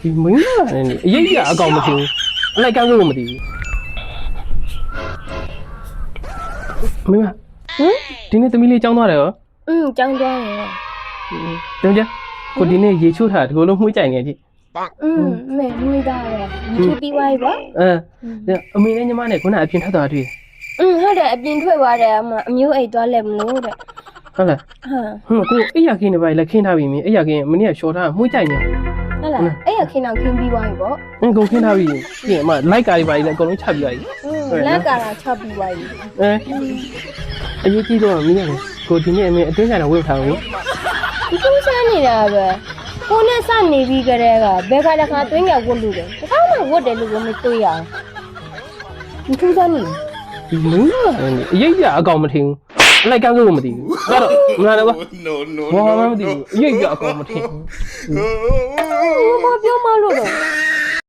ဒီမင်းကလည်းအရေးကြီးအကောင်မထင်အလိုက်ကန်းလို့မသိဘူးမင်းဒီနေ့သမီးလေးကြောင်းသွားတယ်ရောကြောင်းသွားတယ်ကြောင်းကြကိုဒီနေ့ရေချိုးထားဒီလိုလုံးမှုကြိုင်နေကြည့်မဲမွေးသားတယ်ရေချိုးပြီးသွားပြီပေါ့အမေနဲ့ညီမနဲ့ခုနအပြင်ထွက်သွားတွေ့ဟုတ်တယ်အပြင်ထွက်သွားတယ်အမျိုးအိတ်သွားလဲမလို့တဲ့ဟုတ်လားကိုအိယာခင်းနေပါလေခင်းထားပြီမင်းအိယာခင်းမနေ့ကရှော်ထားမှုကြိုင်နေဟုတ်လားအဲ့ရခင်းတော့ခင်းပြီးသွားပြီပေါ့ကုန်ခင်းထားပြီပြင်အမလိုက်ကားတွေပါလေအကုန်လုံးချပြီးသွားပြီလက်ကာတာချပြီးသွားပြီအရေးကြီးတော့မင်းရတယ်ကိုဒီနေ့အမေအတင်းကြတာဝတ်ထားဘူးဒီကုန်းဆန်းနေတာပဲကိုနဲ့စနေပြီးကြတဲ့ကဘယ်ခါတခါတွင်းရဝတ်လို့တယ်တခါမှဝတ်တယ်လို့မတွေ့ရဘူးဒီကုန်းဆန်းနေဒီမင်းကအရေးကြီးအကောင်မထင်ဘူးအလိုက်ကန်းလို့မသိဘူးအဲ့တော့မလာတော့ဘာမှမသိဘူးအရေးကြီးအကောင်မထင်ဘူးဘာပြောမှလို့တော့